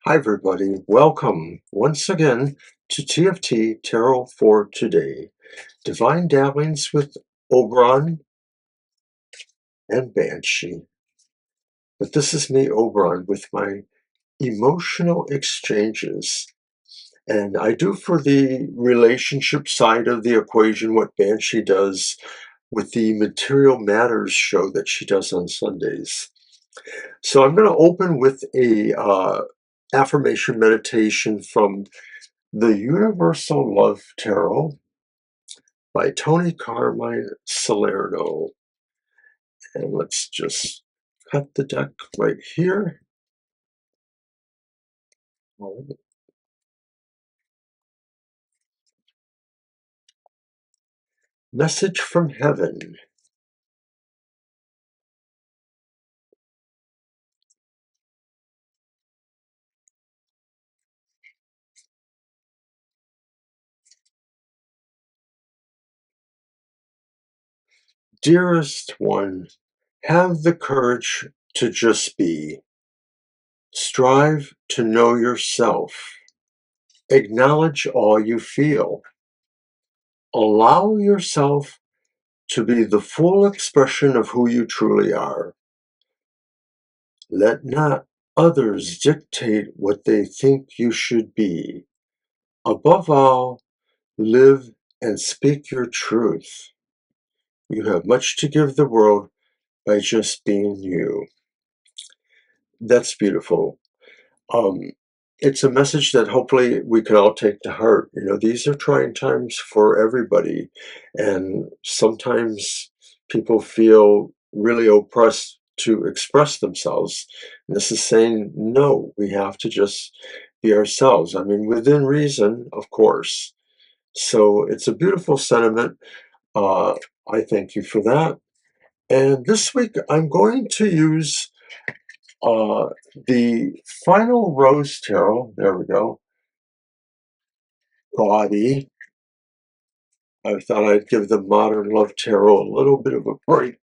Hi, everybody. Welcome once again to TFT Tarot for Today. Divine Dabblings with Oberon and Banshee. But this is me, Oberon, with my emotional exchanges. And I do for the relationship side of the equation what Banshee does with the Material Matters show that she does on Sundays. So I'm going to open with a affirmation meditation from The Universal Love Tarot by Tony Carmine Salerno. And let's just cut the deck right here. Message from Heaven. Dearest one, have the courage to just be. Strive to know yourself. Acknowledge all you feel. Allow yourself to be the full expression of who you truly are. Let not others dictate what they think you should be. Above all, live and speak your truth. You have much to give the world by just being you. That's beautiful. It's a message that hopefully we can all take to heart. You know, these are trying times for everybody, and sometimes people feel really oppressed to express themselves. And this is saying, no, we have to just be ourselves. I mean, within reason, of course. So it's a beautiful sentiment. Uh, I thank you for that. And this week I'm going to use uh, the Final Rose Tarot. There we go. Gaudy. I thought I'd give the Modern Love Tarot a little bit of a break.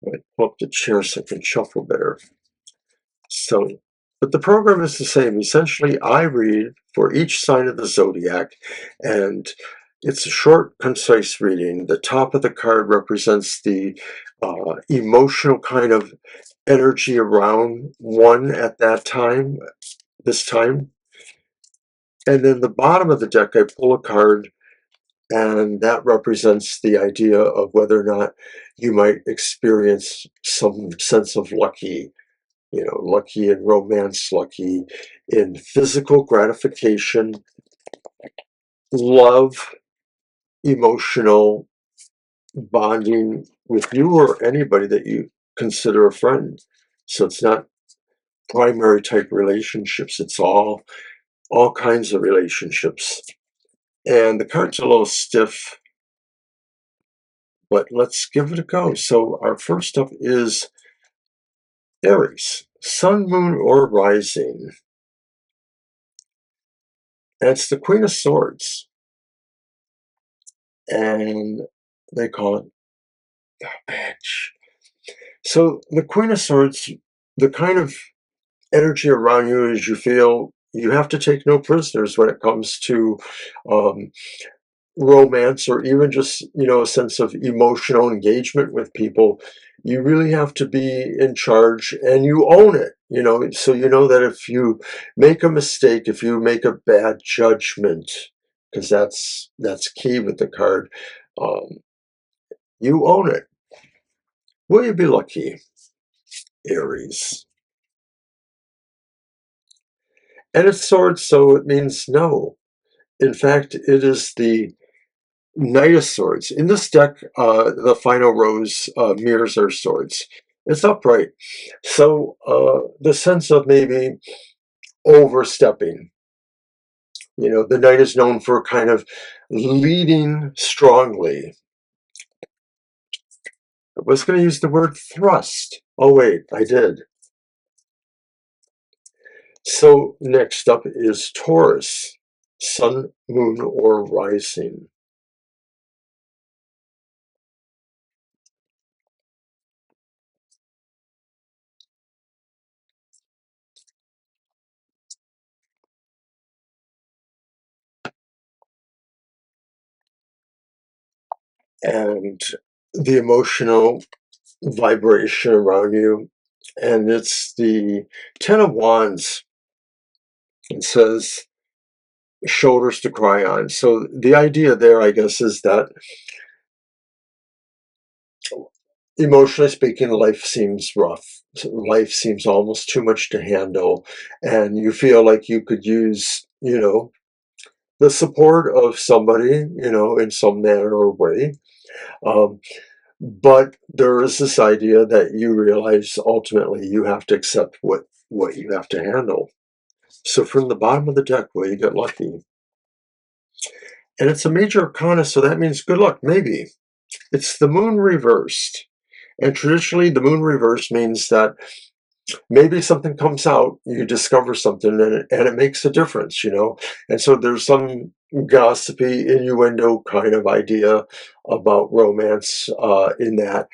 I pull up the chair so I can shuffle better. So, but the program is the same. Essentially, I read for each sign of the zodiac, and it's a short, concise reading. The top of the card represents the emotional kind of energy around one at that time, this time. And then the bottom of the deck, I pull a card, and that represents the idea of whether or not you might experience some sense of lucky, you know, lucky in romance, lucky in physical gratification, love, emotional bonding with you or anybody that you consider a friend. So it's not primary type relationships, it's all kinds of relationships. And the card's a little stiff, but let's give it a go. So our first up is Aries, Sun, Moon, or Rising. And it's the Queen of Swords. And they call it the bitch. So the Queen of Swords, the kind of energy around you is you feel you have to take no prisoners when it comes to um, romance or even just, you know, a sense of emotional engagement with people. You really have to be in charge and you own it, you know, so you know that if you make a mistake, if you make a bad judgment, because that's key with the card, um, you own it. Will you be lucky, Aries? And it's swords, so it means no. In fact, it is the Knight of Swords. In this deck, the final rose mirrors our swords. It's upright. So the sense of maybe overstepping. You know, the Knight is known for kind of leading strongly. I was going to use the word thrust. Oh, wait, I did. So next up is Taurus, Sun, Moon, or Rising. and the emotional vibration around you. And it's the Ten of Wands. It says shoulders to cry on. So the idea there, I guess, is that emotionally speaking, life seems rough. Life seems almost too much to handle. And you feel like you could use, the support of somebody, in some manner or way. Um, but there is this idea that you realize ultimately you have to accept what you have to handle. So from the bottom of the deck, will you get lucky? And it's a major arcana, so that means good luck, maybe. It's the moon reversed. And traditionally, the moon reversed means that maybe something comes out, you discover something, and it makes a difference, And so there's some gossipy innuendo kind of idea about romance in that.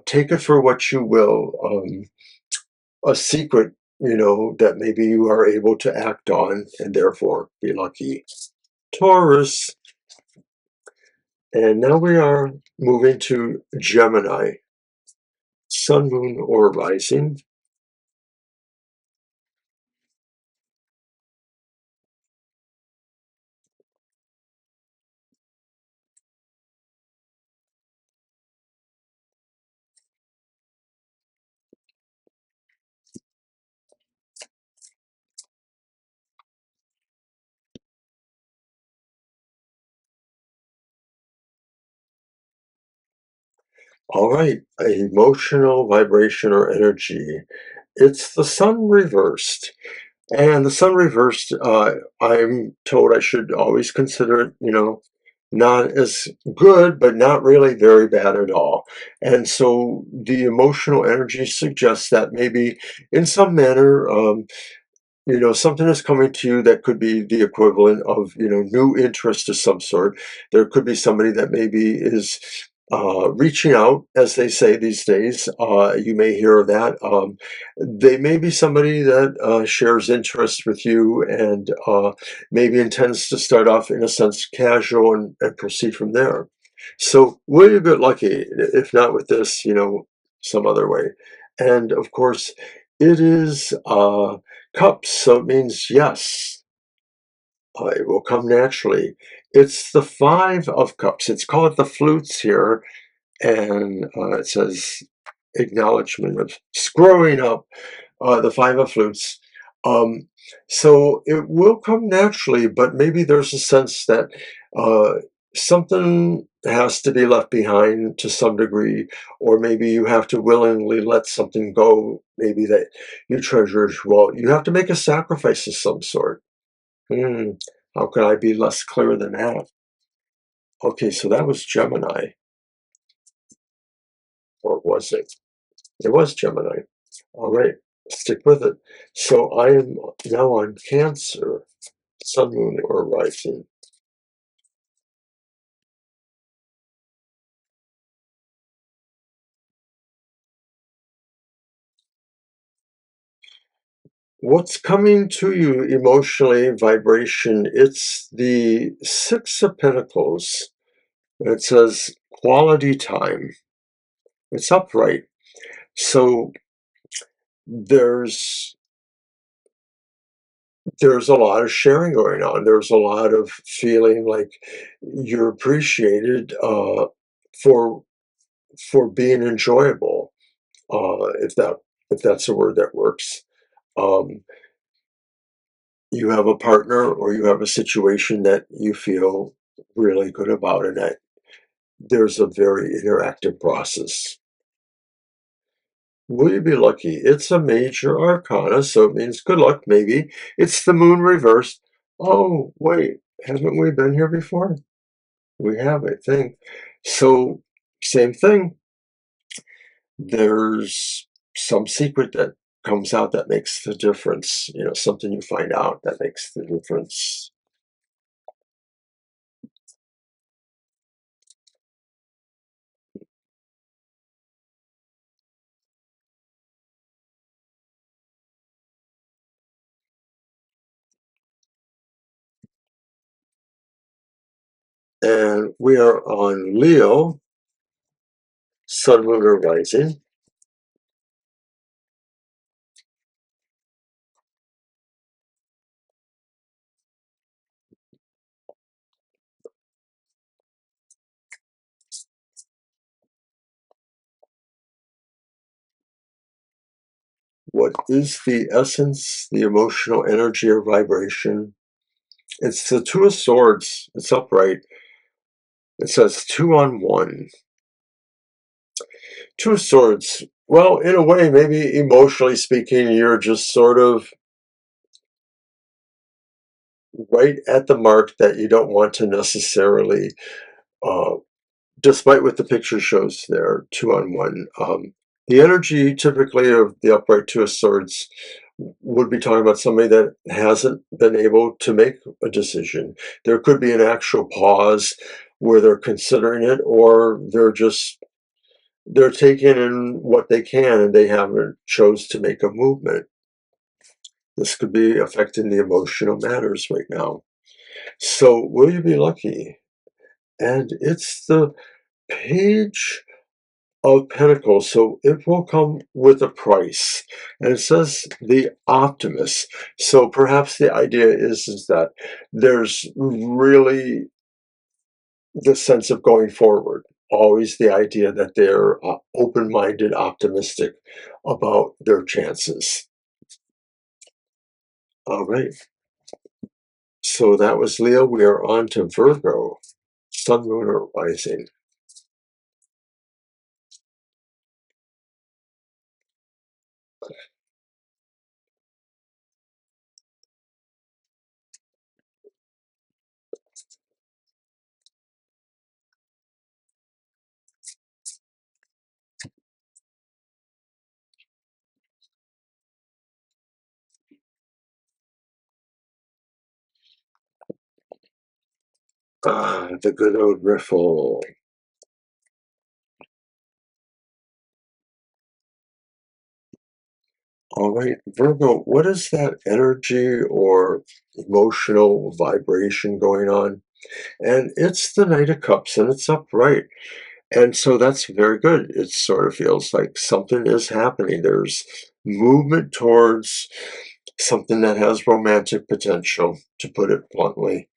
Take it for what you will. A secret, that maybe you are able to act on and therefore be lucky. Taurus. And now we are moving to Gemini. Sun, moon, or rising. All right, emotional vibration or energy. It's the sun reversed. And the sun reversed, I'm told I should always consider it, not as good, but not really very bad at all. And so the emotional energy suggests that maybe in some manner, something is coming to you that could be the equivalent of, new interest of some sort. There could be somebody that maybe is reaching out, as they say these days. You may hear of that. They may be somebody that shares interest with you and maybe intends to start off, in a sense, casual and proceed from there. So, will you get lucky? If not with this, some other way. And of course, it is. Cups, so it means yes, it will come naturally. It's the Five of Cups. It's called the flutes here, and it says acknowledgement of screwing up the Five of Flutes. Um, so it will come naturally, but maybe there's a sense that uh, something has to be left behind to some degree, or maybe you have to willingly let something go, maybe that you treasure. Well, you have to make a sacrifice of some sort. Hmm, how could I be less clear than that? Okay, so that was Gemini, or was it? It was Gemini. All right, stick with it. So I am now on Cancer, Sun, Moon, or Rising. What's coming to you emotionally, vibration? It's the Six of Pentacles. It says quality time. It's upright. So there's there's a lot of sharing going on. There's a lot of feeling like you're appreciated for for being enjoyable, if that's a word that works. Um, you have a partner or you have a situation that you feel really good about, and that there's a very interactive process. Will you be lucky? It's a major arcana, so it means good luck, maybe. It's the moon reversed. Oh, wait, haven't we been here before? We have, I think. So, same thing. There's some secret that comes out that makes the difference. Something you find out that makes the difference. And we are on Leo, Sun, Moon, or Rising. What is the essence, the emotional energy or vibration? It's the Two of Swords. It's upright. It says 2 on 1. Two of Swords. Well, in a way, maybe emotionally speaking, you're just sort of right at the mark that you don't want to necessarily, uh, despite what the picture shows there, 2 on 1. The energy typically of the upright Two of Swords would be talking about somebody that hasn't been able to make a decision. There could be an actual pause where they're considering it, or they're taking in what they can and they haven't chose to make a movement. This could be affecting the emotional matters right now. So will you be lucky? And it's the Page of Pentacles, so it will come with a price. And it says the optimist. So perhaps the idea is that there's really the sense of going forward. Always the idea that they're open-minded, optimistic about their chances. All right. So that was Leo. We are on to Virgo, Sun, Moon, or Rising. The good old riffle. All right, Virgo, what is that energy or emotional vibration going on? And it's the Knight of Cups and it's upright. And so that's very good. It sort of feels like something is happening. There's movement towards something that has romantic potential, to put it bluntly.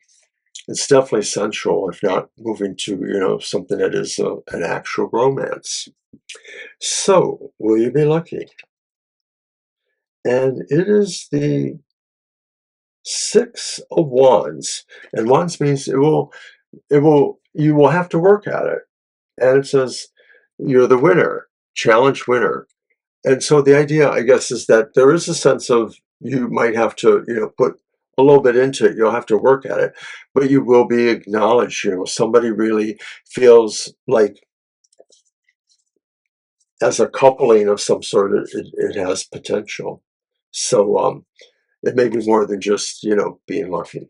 It's definitely sensual, if not moving to, something that is an actual romance. So, will you be lucky? And it is the Six of Wands. And Wands means you will have to work at it. And it says you're the winner, challenge winner. And so the idea, I guess, is that there is a sense of you might have to, put a little bit into it. You'll have to work at it, but you will be acknowledged. Somebody really feels like, as a coupling of some sort, it has potential. So it may be more than just, being lucky.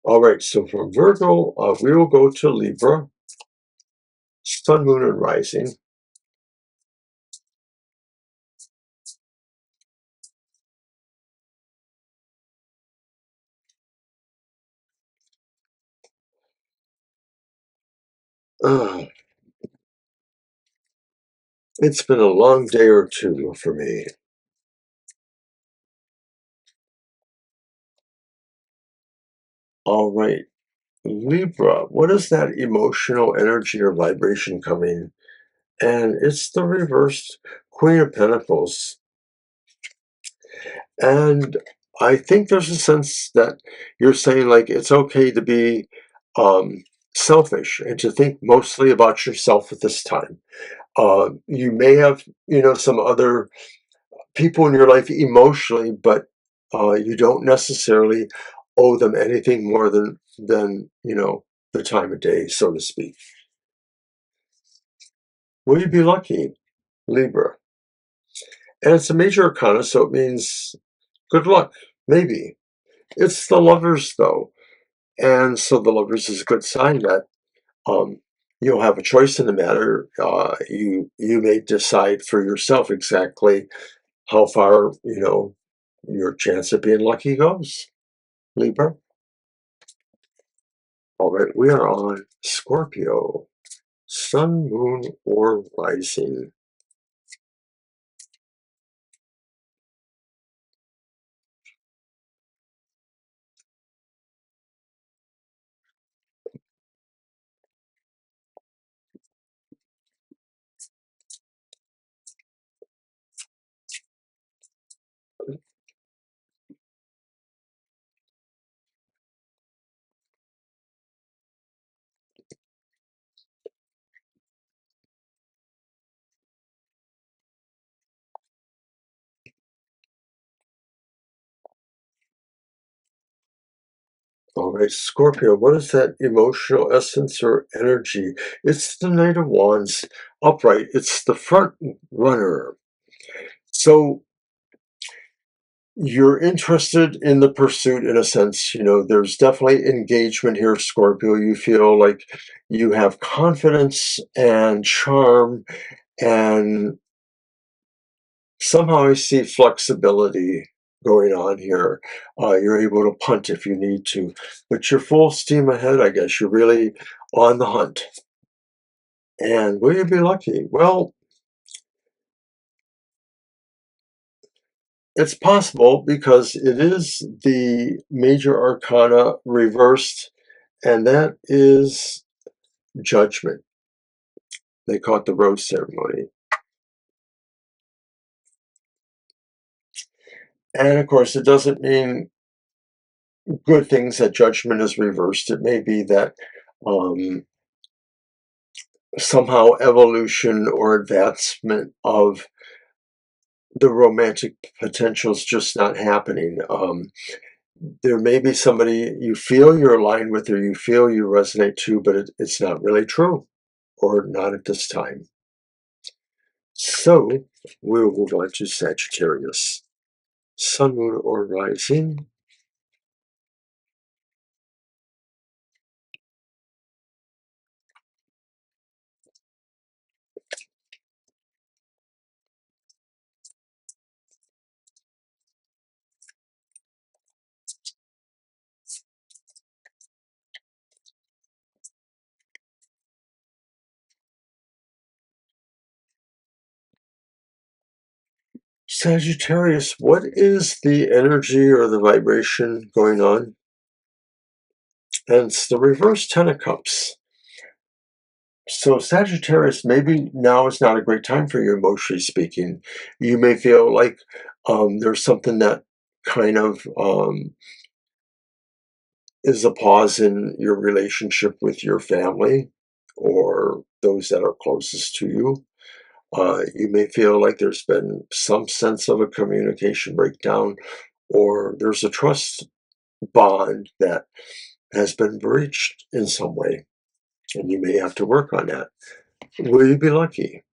All right, so from Virgo, we will go to Libra, Sun, Moon, and Rising. It's been a long day or two for me. All right, Libra, what is that emotional energy or vibration coming? And it's the reversed Queen of Pentacles. And I think there's a sense that you're saying, like, it's okay to be selfish and to think mostly about yourself at this time. You may have, some other people in your life emotionally, but you don't necessarily owe them anything more than the time of day, so to speak. Will you be lucky, Libra? And it's a major arcana, so it means good luck, maybe. It's the Lovers, though, and so the Lovers is a good sign that um, you'll have a choice in the matter. You may decide for yourself exactly how far your chance of being lucky goes, Libra. All right, we are on Scorpio, Sun, Moon, or Rising. All right, Scorpio, what is that emotional essence or energy? It's the Knight of Wands, upright. It's the front runner. So you're interested in the pursuit in a sense. There's definitely engagement here, Scorpio. You feel like you have confidence and charm, and somehow I see flexibility going on here. You're able to punt if you need to, but you're full steam ahead, I guess. You're really on the hunt. And will you be lucky? Well, it's possible because it is the major arcana reversed, and that is Judgment. They call it the rose ceremony. And of course, it doesn't mean good things that Judgment is reversed. It may be that um, somehow evolution or advancement of the romantic potential is just not happening. There may be somebody you feel you're aligned with or you feel you resonate to, but it's not really true, or not at this time. So we'll move on to Sagittarius. Sun, Moon, or Rising. Sagittarius, what is the energy or the vibration going on? And it's the reverse Ten of Cups. So Sagittarius, maybe now is not a great time for you, emotionally speaking. You may feel like there's something that kind of is a pause in your relationship with your family or those that are closest to you. You may feel like there's been some sense of a communication breakdown, or there's a trust bond that has been breached in some way, and you may have to work on that. Will you be lucky?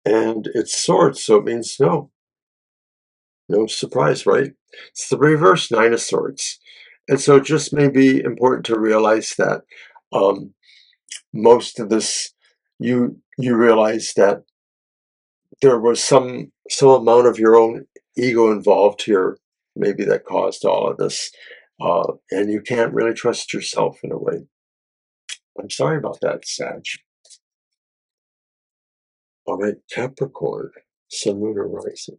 And it's swords, so it means no. No surprise, right? It's the reverse Nine of Swords. And so it just may be important to realize that um, most of this, you realize that there was some amount of your own ego involved here, maybe that caused all of this. And you can't really trust yourself in a way. I'm sorry about that, Sag. All right, Capricorn, Sun, Moon, or Rising.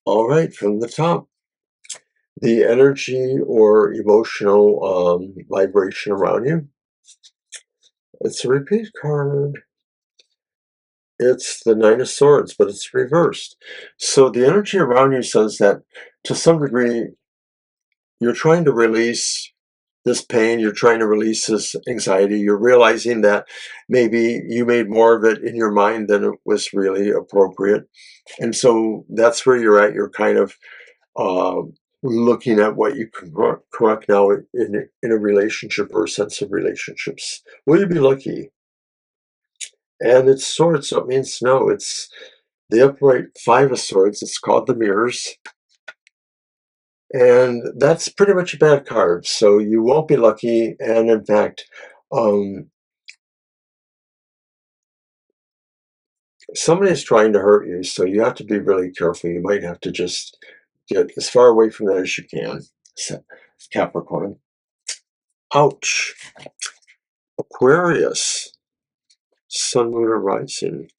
All right, from the top, the energy or emotional vibration around you. It's a repeat card. It's the Nine of Swords, but it's reversed. So the energy around you says that to some degree, you're trying to release this pain, you're trying to release this anxiety, you're realizing that maybe you made more of it in your mind than it was really appropriate. And so that's where you're at. You're kind of looking at what you can correct now in a relationship or a sense of relationships. Will you be lucky? And it's swords, so it means no. It's the upright five of swords. It's called the mirrors. And that's pretty much a bad card. So you won't be lucky. And in fact, somebody is trying to hurt you. So you have to be really careful. You might have to just get as far away from that as you can. Capricorn. Ouch. Aquarius. Sun, moon, or rising.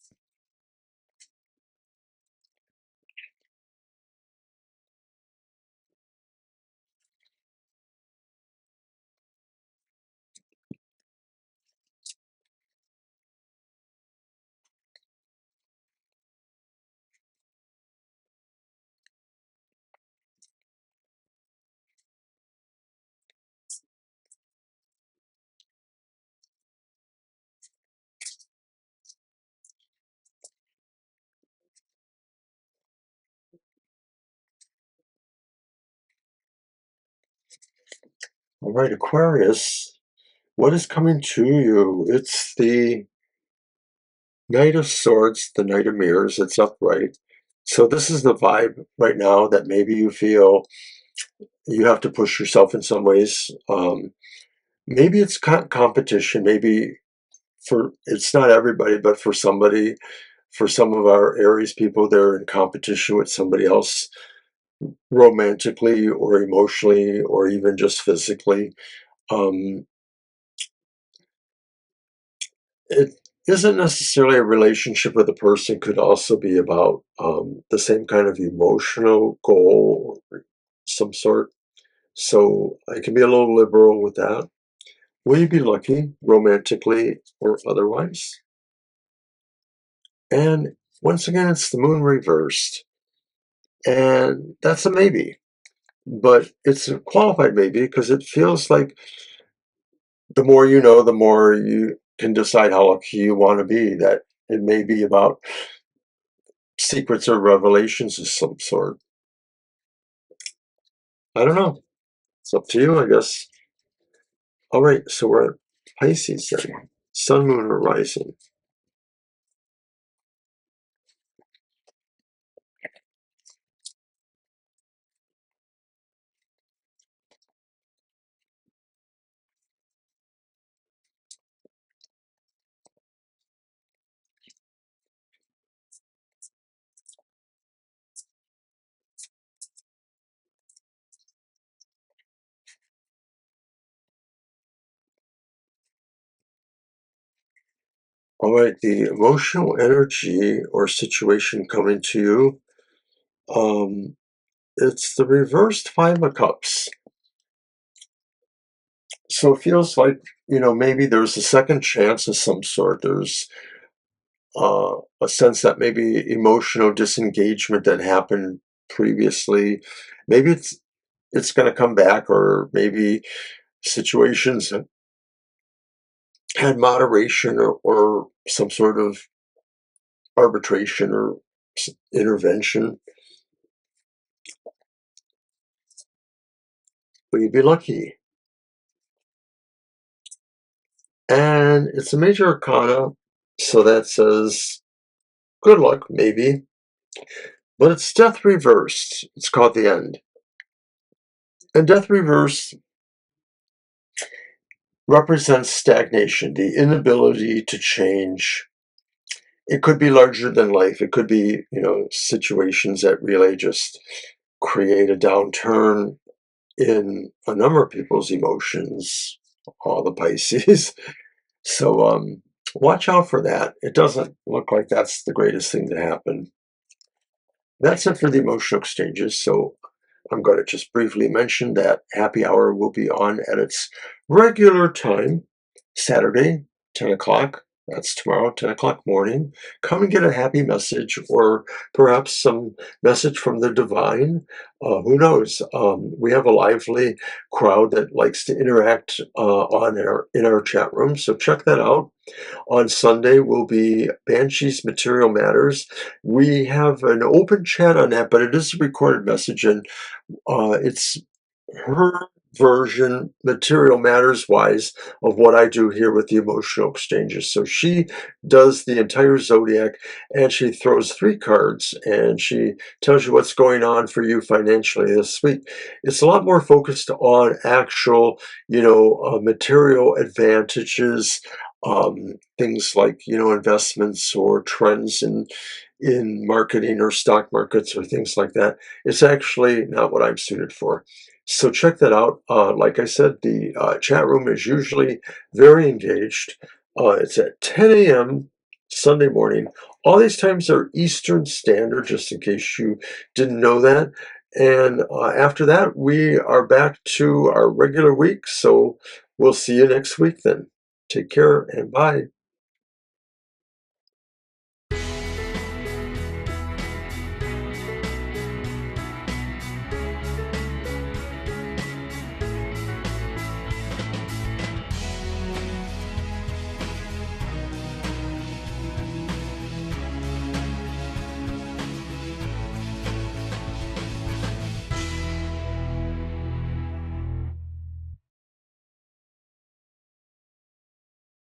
All right, Aquarius. What is coming to you? It's the Knight of Swords, the Knight of Mirrors. It's upright. So this is the vibe right now that maybe you feel you have to push yourself in some ways. Maybe it's competition. Maybe it's not everybody, but for somebody, for some of our Aries people, they're in competition with somebody else romantically or emotionally or even just physically. Um, it isn't necessarily a relationship with a person, could also be about the same kind of emotional goal or some sort. So I can be a little liberal with that. Will you be lucky, romantically or otherwise? And once again, it's the moon reversed. And that's a maybe. But it's a qualified maybe because it feels like the more you know, the more you can decide how lucky you want to be. That it may be about secrets or revelations of some sort. I don't know. It's up to you, I guess. All right, so we're at Pisces then. Sun, moon, or rising. All right, the emotional energy or situation coming to you. It's the reversed Five of Cups. So it feels like, maybe there's a second chance of some sort. There's a sense that maybe emotional disengagement that happened previously, maybe it's going to come back, or maybe situations that had moderation or some sort of arbitration or intervention. Will you be lucky? And it's a major arcana, so that says good luck, maybe. But it's death reversed. It's called the end. And death reversed represents stagnation, the inability to change. It could be larger than life. It could be, situations that really just create a downturn in a number of people's emotions, all the Pisces. So watch out for that. It doesn't look like that's the greatest thing to happen. That's it for the emotional exchanges. So I'm going to just briefly mention that happy hour will be on at its regular time, Saturday, 10 o'clock. That's tomorrow, 10 o'clock morning. Come and get a happy message or perhaps some message from the divine. Who knows? We have a lively crowd that likes to interact in our chat room, so check that out. On Sunday will be Banshee's Material Matters. We have an open chat on that, but it is a recorded message, and it's her version, material matters wise, of what I do here with the emotional exchanges. So she does the entire zodiac, and she throws 3 cards and she tells you what's going on for you financially this week. It's a lot more focused on actual, material advantages, things like, investments or trends in marketing or stock markets or things like that. It's actually not what I'm suited for. So check that out. Like I said, the chat room is usually very engaged. It's at 10 a.m. Sunday morning. All these times are Eastern Standard, just in case you didn't know that. And after that, we are back to our regular week. So we'll see you next week then. Take care and bye.